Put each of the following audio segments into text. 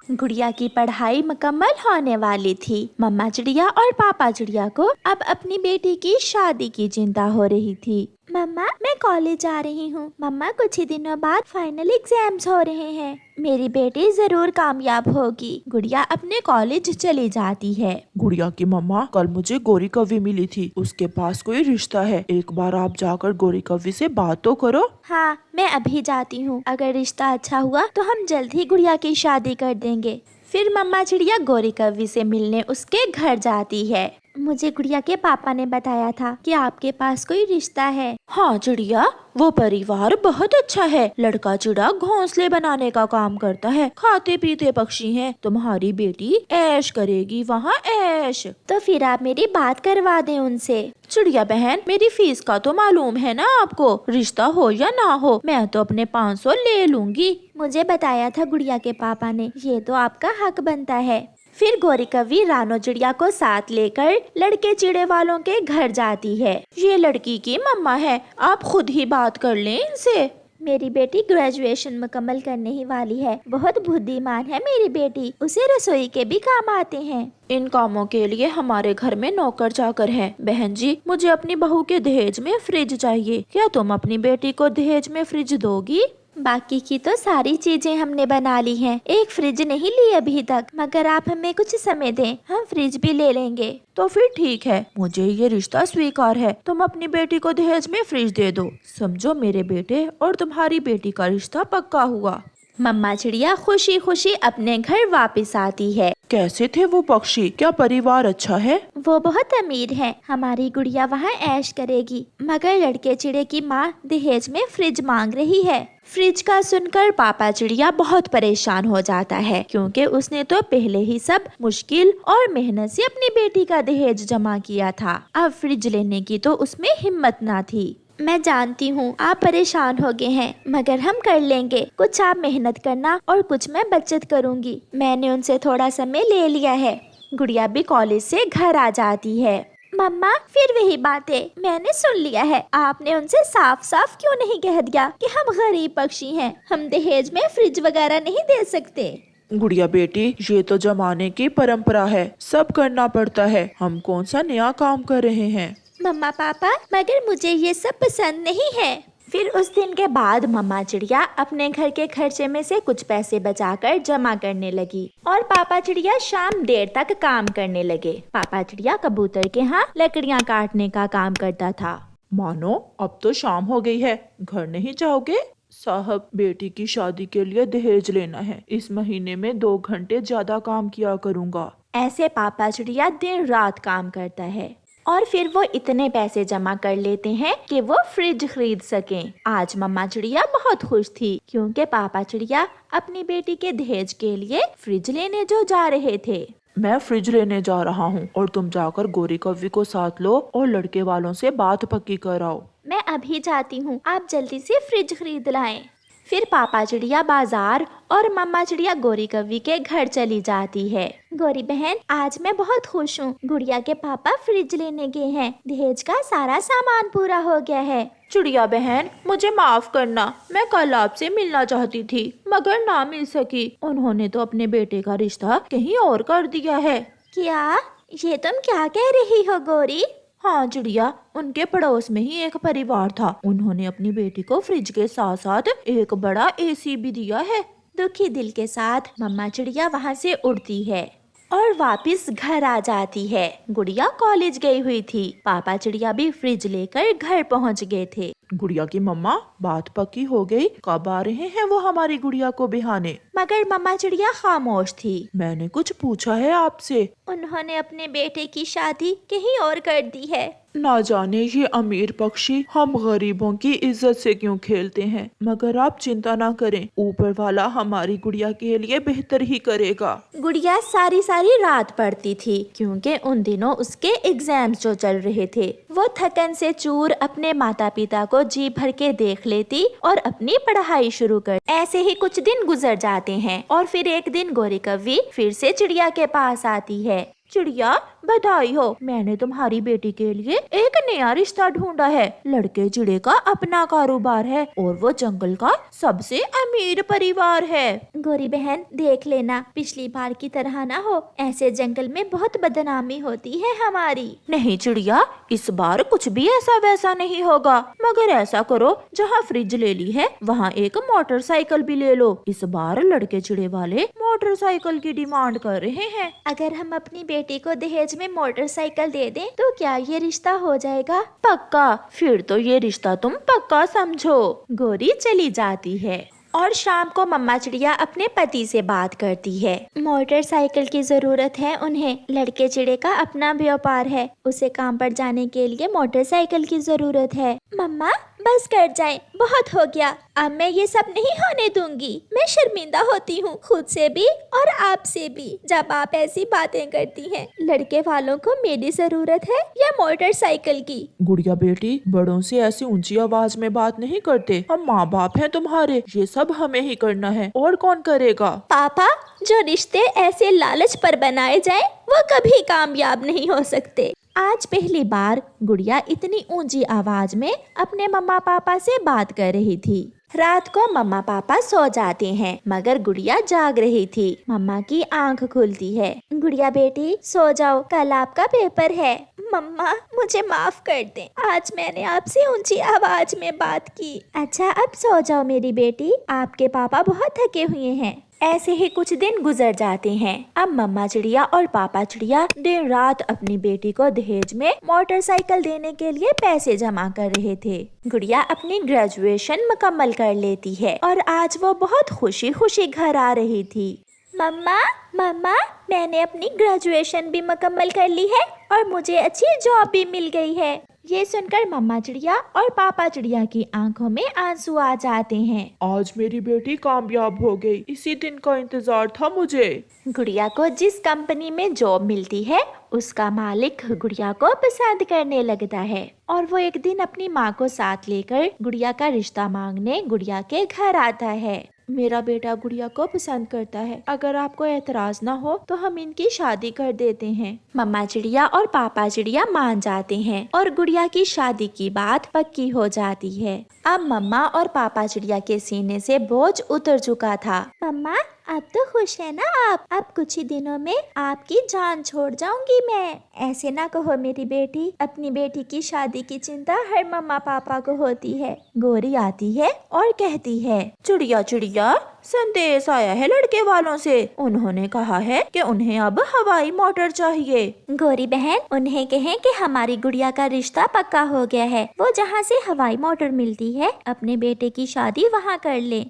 गुड़िया की पढ़ाई मुकम्मल होने वाली थी। मम्मा चिड़िया और पापा चिड़िया को अब अपनी बेटी की शादी की चिंता हो रही थी। मम्मा, मैं कॉलेज जा रही हूँ। मम्मा, कुछ ही दिनों बाद फाइनल एग्जाम्स हो रहे हैं। मेरी बेटी जरूर कामयाब होगी। गुड़िया अपने कॉलेज चली जाती है। गुड़िया की मम्मा, कल मुझे गोरी कव्वी मिली थी, उसके पास कोई रिश्ता है। एक बार आप जाकर गोरी कव्वी से बात तो करो। हाँ, मैं अभी जाती हूँ। अगर रिश्ता अच्छा हुआ तो हम जल्द ही गुड़िया की शादी कर देंगे। फिर मम्मा चिड़िया गोरी कव्वी से मिलने उसके घर जाती है। मुझे गुड़िया के पापा ने बताया था कि आपके पास कोई रिश्ता है। हाँ चिड़िया, वो परिवार बहुत अच्छा है। लड़का चिड़ा घोंसले बनाने का काम करता है, खाते पीते पक्षी हैं। तुम्हारी बेटी ऐश करेगी वहाँ, ऐश। तो फिर आप मेरी बात करवा दें उनसे। चिड़िया बहन, मेरी फीस का तो मालूम है ना आपको। रिश्ता हो या ना हो, मैं तो अपने 500 ले लूंगी। मुझे बताया था गुड़िया के पापा ने, ये तो आपका हक बनता है। फिर गोरी कव्वी रानो चिड़िया को साथ लेकर लड़के चिड़े वालों के घर जाती है। ये लड़की की मम्मा है, आप खुद ही बात कर लें इनसे। मेरी बेटी ग्रेजुएशन मुकम्मल करने ही वाली है। बहुत बुद्धिमान है मेरी बेटी, उसे रसोई के भी काम आते हैं। इन कामों के लिए हमारे घर में नौकर चाकर हैं। बहन जी, मुझे अपनी बहू के दहेज में फ्रिज चाहिए। क्या तुम अपनी बेटी को दहेज में फ्रिज दोगी? बाकी की तो सारी चीजें हमने बना ली हैं। एक फ्रिज नहीं ली अभी तक, मगर आप हमें कुछ समय दें, हम फ्रिज भी ले लेंगे। तो फिर ठीक है, मुझे ये रिश्ता स्वीकार है। तुम अपनी बेटी को दहेज में फ्रिज दे दो। समझो, मेरे बेटे और तुम्हारी बेटी का रिश्ता पक्का हुआ। मम्मा चिड़िया खुशी खुशी अपने घर वापस आती है। कैसे थे वो पक्षी? क्या परिवार अच्छा है? वो बहुत अमीर है। हमारी गुड़िया वहाँ ऐश करेगी, मगर लड़के चिड़े की माँ दहेज में फ्रिज मांग रही है। फ्रिज का सुनकर पापा चिड़िया बहुत परेशान हो जाता है, क्योंकि उसने तो पहले ही सब मुश्किल और मेहनत से अपनी बेटी का दहेज जमा किया था। अब फ्रिज लेने की तो उसमें हिम्मत ना थी। मैं जानती हूँ आप परेशान हो गए हैं, मगर हम कर लेंगे। कुछ आप मेहनत करना और कुछ मैं बचत करूँगी। मैंने उनसे थोड़ा समय ले लिया है। गुड़िया भी कॉलेज से घर आ जाती है। मम्मा, फिर वही बातें मैंने सुन लिया है। आपने उनसे साफ साफ क्यों नहीं कह दिया कि हम गरीब पक्षी हैं, हम दहेज में फ्रिज वगैरह नहीं दे सकते। गुड़िया बेटी, ये तो जमाने की परंपरा है, सब करना पड़ता है। हम कौन सा नया काम कर रहे हैं? मम्मा पापा, मगर मुझे ये सब पसंद नहीं है। फिर उस दिन के बाद मम्मा चिड़िया अपने घर के खर्चे में से कुछ पैसे बचाकर जमा करने लगी और पापा चिड़िया शाम देर तक काम करने लगे। पापा चिड़िया कबूतर के यहाँ लकड़ियाँ काटने का काम करता था। मानो, अब तो शाम हो गई है, घर नहीं जाओगे? साहब, बेटी की शादी के लिए दहेज लेना है। इस महीने में 2 घंटे ज्यादा काम किया करूँगा। ऐसे पापा चिड़िया दिन रात काम करता है और फिर वो इतने पैसे जमा कर लेते हैं कि वो फ्रिज खरीद सकें। आज मम्मा चिड़िया बहुत खुश थी, क्योंकि पापा चिड़िया अपनी बेटी के दहेज के लिए फ्रिज लेने जो जा रहे थे। मैं फ्रिज लेने जा रहा हूँ और तुम जाकर गोरी कव्वी को साथ लो और लड़के वालों से बात पक्की कराओ। मैं अभी जाती हूँ, आप जल्दी से फ्रिज खरीद लाएं। फिर पापा चिड़िया बाजार और मम्मा चिड़िया गोरी कव्वी के घर चली जाती है। गोरी बहन, आज मैं बहुत खुश हूँ। गुड़िया के पापा फ्रिज लेने गए हैं। दहेज का सारा सामान पूरा हो गया है। चिड़िया बहन, मुझे माफ करना। मैं कल आपसे मिलना चाहती थी, मगर ना मिल सकी। उन्होंने तो अपने बेटे का रिश्ता कहीं और कर दिया है। क्या? ये तुम क्या कह रही हो गोरी? हाँ चिड़िया, उनके पड़ोस में ही एक परिवार था। उन्होंने अपनी बेटी को फ्रिज के साथ साथ एक बड़ा एसी भी दिया है। दुखी दिल के साथ मम्मा चिड़िया वहाँ से उड़ती है और वापस घर आ जाती है। गुड़िया कॉलेज गई हुई थी। पापा चिड़िया भी फ्रिज लेकर घर पहुँच गए थे। गुड़िया की मम्मा, बात पक्की हो गई? कब आ रहे हैं वो हमारी गुड़िया को बिहाने? मगर मम्मा चिड़िया खामोश थी। मैंने कुछ पूछा है आपसे? उन्होंने अपने बेटे की शादी कहीं और कर दी है। ना जाने ये अमीर पक्षी हम गरीबों की इज्जत से क्यों खेलते हैं। मगर आप चिंता ना करें, ऊपर वाला हमारी गुड़िया के लिए बेहतर ही करेगा। गुड़िया सारी सारी रात पढ़ती थी, क्योंकि उन दिनों उसके एग्जाम्स जो चल रहे थे। वो थकन से चूर अपने माता पिता को जी भर के देख लेती और अपनी पढ़ाई शुरू कर। ऐसे ही कुछ दिन गुजर जाते हैं और फिर एक दिन गोरी कव्वी फिर से चिड़िया के पास आती है। चिड़िया, बधाई हो, मैंने तुम्हारी बेटी के लिए एक नया रिश्ता ढूंढा है। लड़के चिड़े का अपना कारोबार है और वो जंगल का सबसे अमीर परिवार है। गौरी बहन देख लेना पिछली बार की तरह ना हो, ऐसे जंगल में बहुत बदनामी होती है हमारी। नहीं चिड़िया, इस बार कुछ भी ऐसा वैसा नहीं होगा। मगर ऐसा करो, जहाँ फ्रिज ले ली है वहाँ एक मोटरसाइकिल भी ले लो। इस बार लड़के चिड़े वाले मोटरसाइकिल की डिमांड कर रहे हैं। अगर हम अपनी बेटी को दहेज में मोटरसाइकिल दे दें तो क्या ये रिश्ता हो जाएगा? पक्का, फिर तो ये रिश्ता तुम पक्का समझो। गौरी चली जाती है और शाम को मम्मा चिड़िया अपने पति से बात करती है। मोटरसाइकिल की जरूरत है उन्हें, लड़के चिड़े का अपना व्यापार है, उसे काम पर जाने के लिए मोटरसाइकिल की जरूरत है। मम्मा बस कर जाए, बहुत हो गया, अब मैं ये सब नहीं होने दूंगी। मैं शर्मिंदा होती हूँ खुद से भी और आपसे भी जब आप ऐसी बातें करती हैं। लड़के वालों को मेरी जरूरत है या मोटरसाइकिल की? गुड़िया बेटी, बड़ों से ऐसी ऊंची आवाज में बात नहीं करते। हम माँ बाप हैं तुम्हारे, ये सब हमें ही करना है, और कौन करेगा? पापा, जो रिश्ते ऐसे लालच पर बनाए जाए वो कभी कामयाब नहीं हो सकते। आज पहली बार गुड़िया इतनी ऊंची आवाज में अपने मम्मा पापा से बात कर रही थी। रात को मम्मा पापा सो जाते हैं मगर गुड़िया जाग रही थी। मम्मा की आंख खुलती है। गुड़िया बेटी सो जाओ, कल आपका पेपर है। मम्मा मुझे माफ कर दें, आज मैंने आपसे ऊंची आवाज में बात की। अच्छा अब सो जाओ मेरी बेटी, आपके पापा बहुत थके हुए हैं। ऐसे ही कुछ दिन गुजर जाते हैं। अब मम्मा चिड़िया और पापा चिड़िया दिन रात अपनी बेटी को दहेज में मोटरसाइकिल देने के लिए पैसे जमा कर रहे थे। गुड़िया अपनी ग्रेजुएशन मुकम्मल कर लेती है और आज वो बहुत खुशी खुशी घर आ रही थी। मम्मा मम्मा, मैंने अपनी ग्रेजुएशन भी मुकम्मल कर ली है और मुझे अच्छी जॉब भी मिल गई है। ये सुनकर मम्मा चिड़िया और पापा चिड़िया की आंखों में आंसू आ जाते हैं। आज मेरी बेटी कामयाब हो गई, इसी दिन का इंतजार था मुझे। गुड़िया को जिस कंपनी में जॉब मिलती है उसका मालिक गुड़िया को पसंद करने लगता है और वो एक दिन अपनी माँ को साथ लेकर गुड़िया का रिश्ता मांगने गुड़िया के घर आता है। मेरा बेटा गुड़िया को पसंद करता है, अगर आपको एतराज ना हो तो हम इनकी शादी कर देते हैं। मम्मा चिड़िया और पापा चिड़िया मान जाते हैं और गुड़िया की शादी की बात पक्की हो जाती है। अब मम्मा और पापा चिड़िया के सीने से बोझ उतर चुका था। मम्मा अब तो खुश है ना आप? अब कुछ ही दिनों में आपकी जान छोड़ जाऊंगी मैं। ऐसे ना कहो मेरी बेटी, अपनी बेटी की शादी की चिंता हर मम्मा पापा को होती है। गौरी आती है और कहती है, चिड़िया चिड़िया, संदेश आया है लड़के वालों से। उन्होंने कहा है कि उन्हें अब हवाई मोटर चाहिए। गौरी बहन, उन्हें कहें कि हमारी गुड़िया का रिश्ता पक्का हो गया है, वो जहाँ से हवाई मोटर मिलती है अपने बेटे की शादी वहाँ कर ले।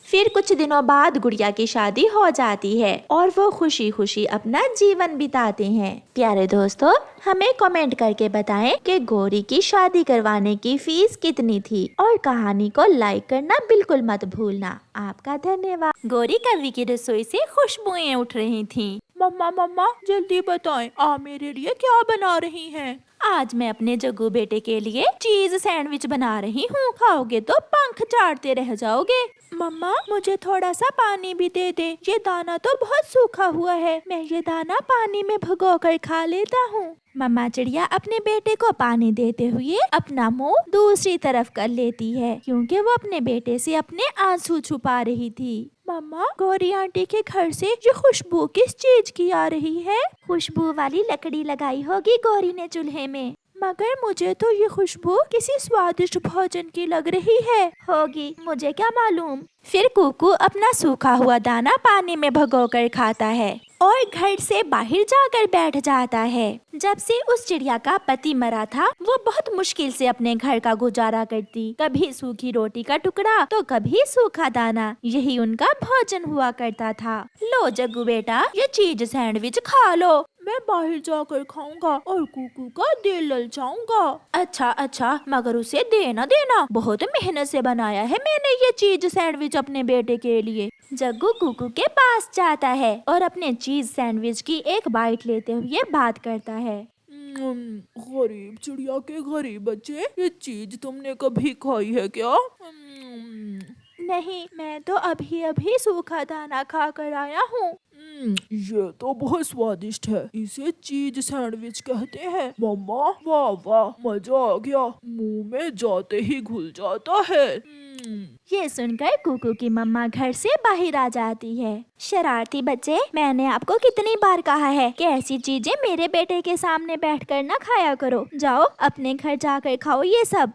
फिर कुछ दिनों बाद गुड़िया की शादी हो जाती है और वो खुशी खुशी अपना जीवन बिताते हैं। प्यारे दोस्तों, हमें कमेंट करके बताएं कि गौरी की शादी करवाने की फीस कितनी थी और कहानी को लाइक करना बिल्कुल मत भूलना। आपका धन्यवाद। गौरी कवि की रसोई से खुशबुएं उठ रही थीं। मम्मा मम्मा जल्दी बताएं, आप मेरे लिए क्या बना रही हैं? आज मैं अपने जग्गू बेटे के लिए चीज सैंडविच बना रही हूँ, खाओगे तो पंख चाटते रह जाओगे। मम्मा मुझे थोड़ा सा पानी भी दे दे, ये दाना तो बहुत सूखा हुआ है, मैं ये दाना पानी में भिगोकर खा लेता हूँ। मम्मा चिड़िया अपने बेटे को पानी देते हुए अपना मुंह दूसरी तरफ कर लेती है क्योंकि वो अपने बेटे से अपने आंसू छुपा रही थी। मम्मा, गौरी आंटी के घर से ये खुशबू किस चीज की आ रही है? खुशबू वाली लकड़ी लगाई होगी गौरी ने चूल्हे में। मगर मुझे तो ये खुशबू किसी स्वादिष्ट भोजन की लग रही है। होगी, मुझे क्या मालूम। फिर कुकू अपना सूखा हुआ दाना पानी में भिगोकर खाता है और घर से बाहर जाकर बैठ जाता है। जब से उस चिड़िया का पति मरा था वो बहुत मुश्किल से अपने घर का गुजारा करती, कभी सूखी रोटी का टुकड़ा तो कभी सूखा दाना, यही उनका भोजन हुआ करता था। लो जग्गू बेटा, ये चीज सैंडविच खा लो। मैं बाहर जाकर खाऊंगा और कुकू का दिल ललचाऊंगा। अच्छा अच्छा, मगर उसे देना देना, बहुत मेहनत से बनाया है मैंने ये चीज सैंडविच अपने बेटे के लिए। जग्गू कुकू के पास जाता है और अपने चीज सैंडविच की एक बाइट लेते हुए बात करता है। गरीब चिड़िया के गरीब बच्चे, ये चीज तुमने कभी खाई है क्या? नहीं, मैं तो अभी अभी सूखा दाना खा कर आया हूँ। ये तो बहुत स्वादिष्ट है। इसे चीज सैंडविच कहते हैं। मम्मा, वाह वाह, मजा आ गया। मुंह में जाते ही घुल जाता है। ये सुनकर कुकू की मम्मा घर से बाहर आ जाती है। शरारती बच्चे, मैंने आपको कितनी बार कहा है कि ऐसी चीजें मेरे बेटे के सामने बैठकर ना खाया करो। जाओ अपने घर जाकर खाओ ये सब।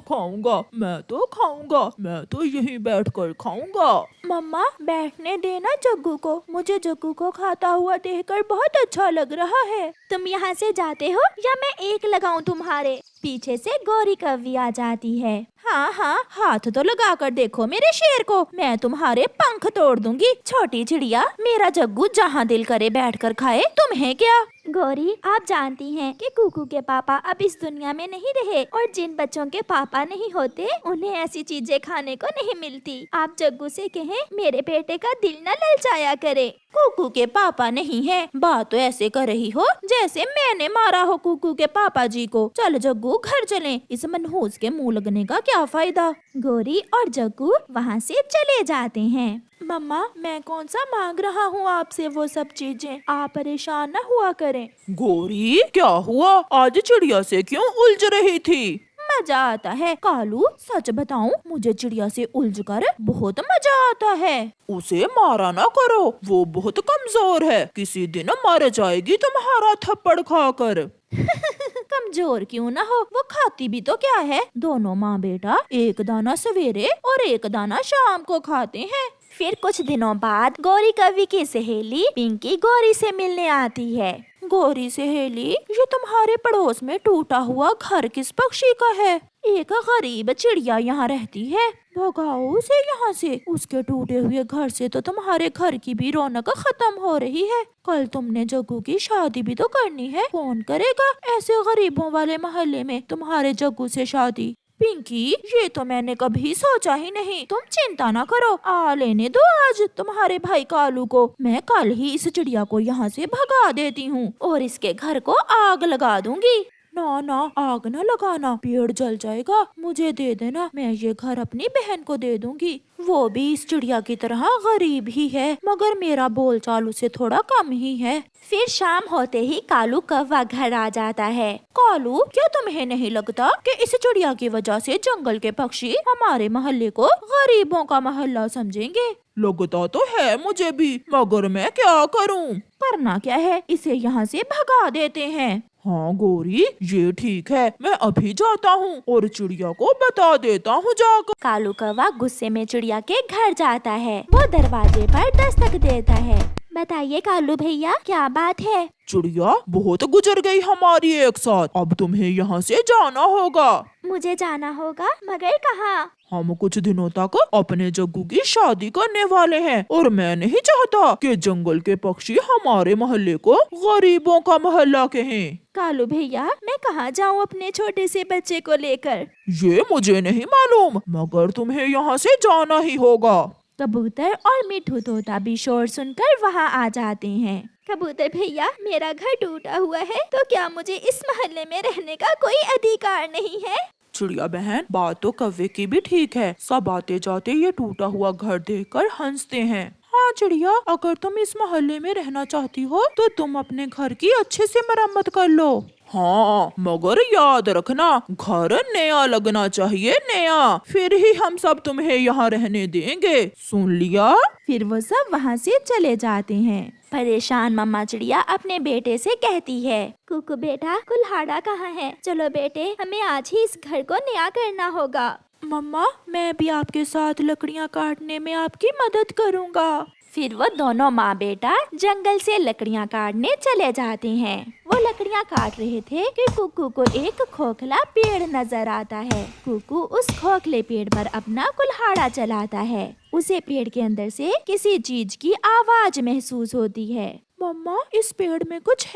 खाऊंगा, मैं तो खाऊंगा। मैं तो यहीं बैठकर खाऊंगा। मम्मा, बैठने देना जग्गू को। मुझे जग्गू को खाता हुआ देखकर बहुत अच्छा लग रहा है। तुम यहाँ से जाते हो या मैं एक लगाऊं तुम्हारे? पीछे से गौरी कव्वी आ जाती है। हाँ हाँ, हाथ तो लगा कर देखो मेरे शेर को, मैं तुम्हारे पंख तोड़ दूंगी। छोटी चिड़िया, मेरा जग्गू जहाँ दिल करे बैठकर खाए, तुम्हें क्या? गौरी, आप जानती हैं कि कुकू के पापा अब इस दुनिया में नहीं रहे और जिन बच्चों के पापा नहीं होते उन्हें ऐसी चीजें खाने को नहीं मिलती। आप जग्गू से कहें मेरे बेटे का दिल न ललचाया करे। कुकू के पापा नहीं है, बात तो ऐसे कर रही हो जैसे मैंने मारा हो कुकू के पापा जी को। चल जग्गू, घर चलें। इस मनहूस के मुंह लगने का क्या फायदा। गौरी और जग्गू वहाँ से चले जाते हैं। मम्मा, मैं कौन सा मांग रहा हूँ आपसे वो सब चीजें, आप परेशान न हुआ करें। गौरी, क्या हुआ? आज चिड़िया से क्यों उलझ रही थी? मजा आता है कालू, सच बताऊं, मुझे चिड़िया से उलझकर बहुत मजा आता है। उसे मारा ना करो, वो बहुत कमजोर है। किसी दिन मर जाएगी तुम्हारा थप्पड़ खाकर। कमजोर क्यों ना हो, वो खाती भी तो क्या है। दोनों माँ बेटा एक दाना सवेरे और एक दाना शाम को खाते हैं। फिर कुछ दिनों बाद गौरी कव्वी की सहेली पिंकी गौरी से मिलने आती है। गौरी सहेली, ये तुम्हारे पड़ोस में टूटा हुआ घर किस पक्षी का है? एक गरीब चिड़िया यहाँ रहती है, भगाओ उसे यहाँ से। उसके टूटे हुए घर से तो तुम्हारे घर की भी रौनक खत्म हो रही है। कल तुमने जग्गू की शादी भी तो करनी है, कौन करेगा ऐसे गरीबों वाले मोहल्ले में तुम्हारे जग्गू से शादी? पिंकी, ये तो मैंने कभी सोचा ही नहीं। तुम चिंता ना करो, आ लेने दो आज तुम्हारे भाई कालू को। मैं कल ही इस चिड़िया को यहाँ से भगा देती हूँ और इसके घर को आग लगा दूंगी। ना ना, आग न लगाना, पेड़ जल जाएगा। मुझे दे देना, मैं ये घर अपनी बहन को दे दूंगी। वो भी इस चिड़िया की तरह गरीब ही है, मगर मेरा बोलचाल उसे थोड़ा कम ही है। फिर शाम होते ही कालू कौवा घर आ जाता है। कालू, क्या तुम्हें नहीं लगता कि इस चिड़िया की वजह से जंगल के पक्षी हमारे मोहल्ले को गरीबों का मोहल्ला समझेंगे? लगता तो है मुझे भी, मगर मैं क्या करूं? करना क्या है, इसे यहाँ से भगा देते हैं। हाँ गौरी, ये ठीक है। मैं अभी जाता हूँ और चिड़िया को बता देता हूँ जाकर। कालू कौवा गुस्से में चिड़िया के घर जाता है। वो दरवाजे पर दस्तक देता है। बताइए कालू भैया, क्या बात है? चिड़िया, बहुत गुजर गई हमारी एक साथ, अब तुम्हें यहाँ से जाना होगा। मुझे जाना होगा, मगर कहाँ? हम कुछ दिनों तक अपने जग्गू की शादी करने वाले हैं और मैं नहीं चाहता कि जंगल के पक्षी हमारे मोहल्ले को गरीबों का मोहल्ला कहें। कालू भैया, मैं कहाँ जाऊँ अपने छोटे से बच्चे को लेकर? ये मुझे नहीं मालूम, मगर तुम्हें यहाँ से जाना ही होगा। कबूतर और मिठू तोता भी शोर सुनकर वहाँ आ जाते हैं। कबूतर भैया, मेरा घर टूटा हुआ है, तो क्या मुझे इस मोहल्ले में रहने का कोई अधिकार नहीं है? चिड़िया बहन, बात तो कौवे की भी ठीक है। सब आते जाते ये टूटा हुआ घर देखकर हंसते हैं। हाँ चिड़िया, अगर तुम इस मोहल्ले में रहना चाहती हो तो तुम अपने घर की अच्छे से मरम्मत कर लो। हाँ, मगर याद रखना, घर नया लगना चाहिए, नया, फिर ही हम सब तुम्हें यहाँ रहने देंगे, सुन लिया? फिर वो सब वहाँ से चले जाते हैं। परेशान मम्मा चिड़िया अपने बेटे से कहती है, कुकू बेटा, कुल्हाड़ा कहाँ है? चलो बेटे, हमें आज ही इस घर को नया करना होगा। मम्मा, मैं भी आपके साथ लकड़ियाँ काटने में आपकी मदद करूँगा। फिर वो दोनों माँ बेटा जंगल से लकड़ियाँ काटने चले जाते हैं। वो लकड़ियाँ काट रहे थे कि कुकू को एक खोखला पेड़ नजर आता है। कुकू उस खोखले पेड़ पर अपना कुल्हाड़ा चलाता है। उसे पेड़ के अंदर से किसी चीज की आवाज महसूस होती है। मम्मा, इस पेड़ में कुछ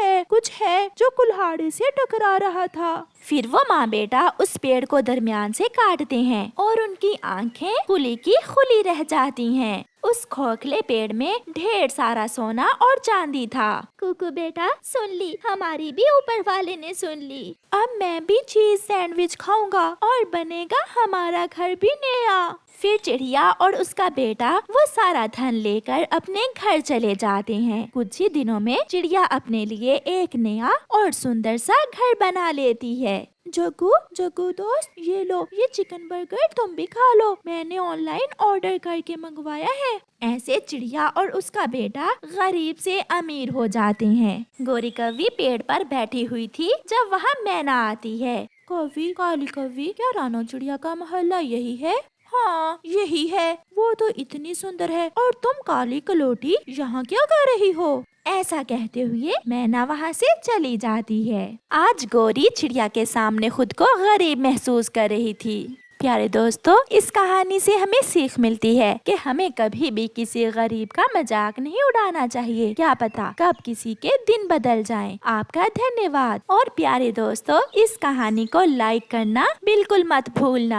है जो कुल्हाड़े से टकरा रहा था। फिर वो माँ बेटा उस पेड़ को दरमियान से काटते हैं और उनकी आंखें खुली की खुली रह जाती हैं। उस खोखले पेड़ में ढेर सारा सोना और चांदी था। कुकू बेटा, सुन ली, हमारी भी ऊपर वाले ने सुन ली। अब मैं भी चीज सैंडविच खाऊंगा और बनेगा हमारा घर भी नया। फिर चिड़िया और उसका बेटा वो सारा धन लेकर अपने घर चले जाते हैं। कुछ ही दिनों में चिड़िया अपने लिए एक नया और सुंदर सा घर बना लेती है। जग्गू दोस्त, ये लो, ये चिकन बर्गर तुम भी खा लो, मैंने ऑनलाइन ऑर्डर करके मंगवाया है। ऐसे चिड़िया और उसका बेटा गरीब से अमीर हो जाते हैं। गोरी कौवी पेड़ पर बैठी हुई थी जब वहाँ मैना आती है। कौवी, काली कौवी, क्या रानो चिड़िया का मोहल्ला यही है? हाँ, यही है। वो तो इतनी सुंदर है, और तुम काली कलोटी यहाँ क्या कर रही हो? ऐसा कहते हुए मैना वहाँ से चली जाती है। आज गोरी चिड़िया के सामने खुद को गरीब महसूस कर रही थी। प्यारे दोस्तों, इस कहानी से हमें सीख मिलती है कि हमें कभी भी किसी गरीब का मजाक नहीं उड़ाना चाहिए। क्या पता कब किसी के दिन बदल जाएं। आपका धन्यवाद। और प्यारे दोस्तों, इस कहानी को लाइक करना बिल्कुल मत भूलना।